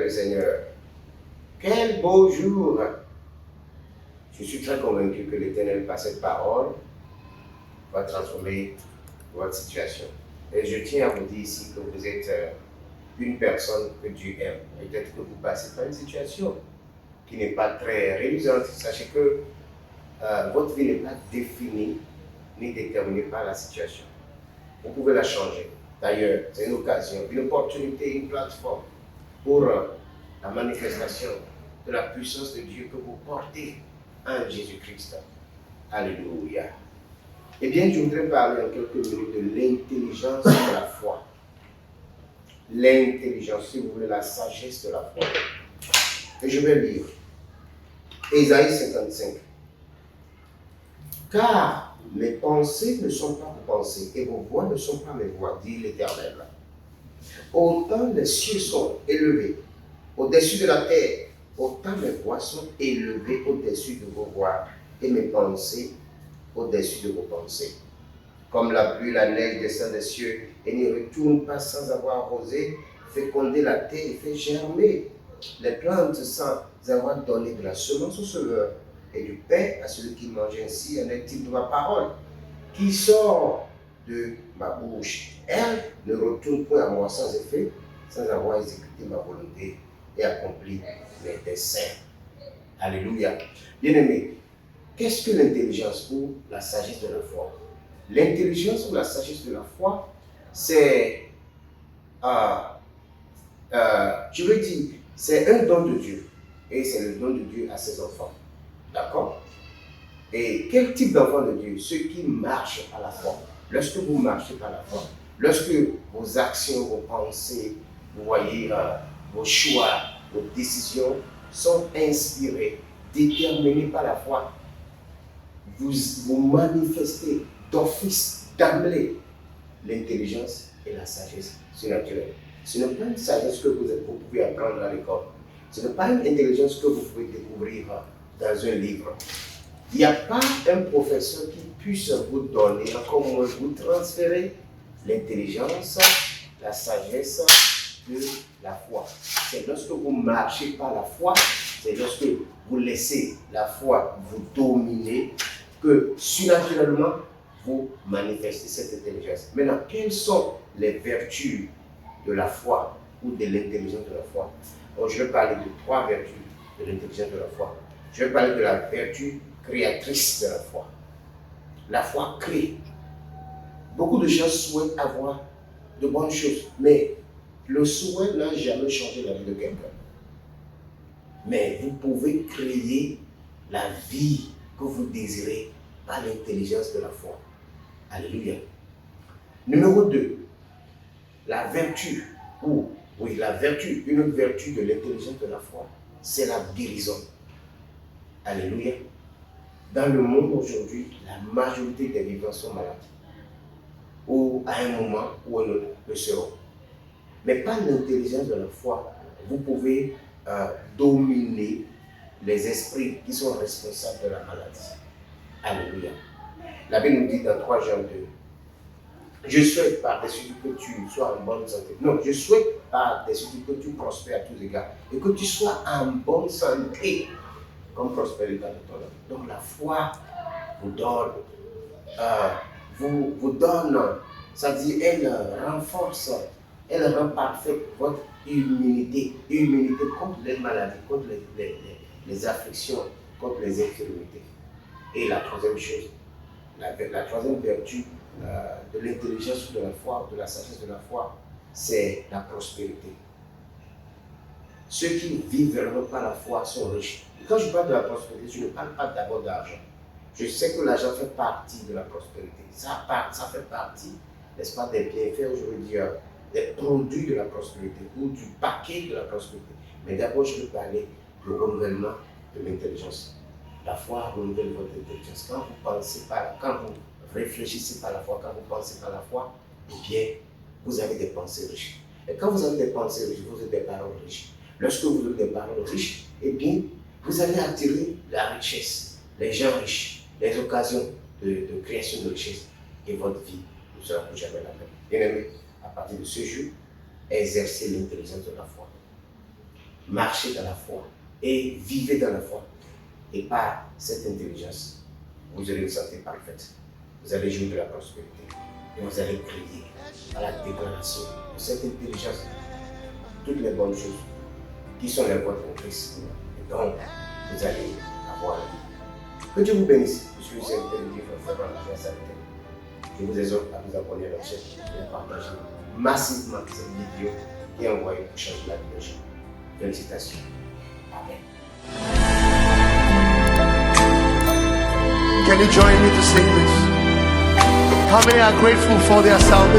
le Seigneur. Quel beau jour! Je suis très convaincu que l'Éternel, par cette parole, va transformer votre situation. Et je tiens à vous dire ici que vous êtes une personne que Dieu aime. Peut-être que vous passez par une situation qui n'est pas très réalisante. Sachez que votre vie n'est pas définie ni déterminée par la situation. Vous pouvez la changer. D'ailleurs, c'est une occasion, une opportunité, une plateforme pour la manifestation de la puissance de Dieu que vous portez en Jésus-Christ. Alléluia. Eh bien, je voudrais parler en quelques minutes de l'intelligence de la foi. L'intelligence, si vous voulez, la sagesse de la foi. Et je vais lire Ésaïe 55. Car mes pensées ne sont pas vos pensées et vos voix ne sont pas mes voix, dit l'Éternel. Autant les cieux sont élevés au-dessus de la terre, autant mes voix sont élevées au-dessus de vos voix et mes pensées au-dessus de vos pensées. Comme la pluie, la neige descend des cieux et n'y retourne pas sans avoir arrosé, fécondé la terre et fait germer les plantes sans avoir donné de la semence au semeur et du pain à celui qui mange ainsi, en est-il de ma parole qui sort de ma bouche. Elle ne retourne point à moi sans effet, sans avoir exécuté ma volonté et accompli mes desseins. Alléluia. Bien-aimés, qu'est-ce que l'intelligence ou la sagesse de la foi? L'intelligence ou la sagesse de la foi, c'est, je veux dire, c'est un don de Dieu. Et c'est le don de Dieu à ses enfants. D'accord? Et quel type d'enfant de Dieu? Ceux qui marchent par la foi. Lorsque vous marchez par la foi, lorsque vos actions, vos pensées, vous voyez, vos choix, vos décisions sont inspirées, déterminées par la foi, vous manifestez d'office, d'emblée, l'intelligence et la sagesse surnaturelle. Ce n'est pas une sagesse que vous pouvez apprendre à l'école. Ce n'est pas une intelligence que vous pouvez découvrir dans un livre. Il n'y a pas un professeur qui puisse vous donner, encore moins vous transférer l'intelligence, la sagesse de la foi. C'est lorsque vous marchez par la foi, c'est lorsque vous laissez la foi vous dominer, que surnaturellement, vous manifestez cette intelligence. Maintenant, quelles sont les vertus de la foi ou de l'intelligence de la foi? Donc, je vais parler de 3 vertus de l'intelligence de la foi. Je vais parler de la vertu créatrice de la foi. La foi crée. Beaucoup de gens souhaitent avoir de bonnes choses, mais le souhait n'a jamais changé la vie de quelqu'un. Mais vous pouvez créer la vie que vous désirez par l'intelligence de la foi. Alléluia. Numéro 2, la vertu, une autre vertu de l'intelligence de la foi, c'est la guérison. Alléluia. Dans le monde aujourd'hui, la majorité des vivants sont malades. Ou à un moment ou à un autre le seront. Mais par l'intelligence de la foi, vous pouvez dominer les esprits qui sont responsables de la maladie. Alléluia. La Bible nous dit dans 3 Jean 2, je souhaite par-dessus que tu sois en bonne santé. Non, je souhaite par-dessus que tu prospères à tous égards et que tu sois en bonne santé comme prospère l'état de ton âme. Donc la foi vous donne, vous donne, ça dit, elle renforce, elle rend parfaite votre immunité contre les maladies, contre les afflictions, contre les infirmités. Et la troisième chose, la troisième vertu de l'intelligence de la foi, de la sagesse de la foi, c'est la prospérité. Ceux qui vivent vraiment par la foi sont riches. Et quand je parle de la prospérité, je ne parle pas d'abord d'argent. Je sais que l'argent fait partie de la prospérité. Ça fait partie, n'est-ce pas, des bienfaits, je veux dire, des produits de la prospérité ou du paquet de la prospérité. Mais d'abord, je veux parler du renouvellement de l'intelligence. La foi renouvelle votre intelligence. Quand vous pensez quand vous réfléchissez par la foi, quand vous pensez par la foi, eh bien, vous avez des pensées riches. Et quand vous avez des pensées riches, vous avez des paroles riches. Lorsque vous avez des paroles riches, eh bien, vous allez attirer la richesse, les gens riches, les occasions de création de richesse. Et votre vie ne sera plus jamais la même. Bien aimé, à partir de ce jour, exercez l'intelligence de la foi. marchez dans la foi et vivez dans la foi. Et par cette intelligence, vous allez vous sentir parfaite. Vous allez jouir de la prospérité. Et vous allez prier à la déclaration de cette intelligence, toutes les bonnes choses qui sont les vôtres en Christ. Et donc, vous allez avoir la vie. Que Dieu vous bénisse. Je suis serviteur de Dieu, frère François. Je vous exhorte à vous abonner à notre chaîne et à partager massivement cette vidéo et envoyer pour changer la vie de gens. Félicitations. Amen. Can you join me to sing this? How many are grateful for their salvation?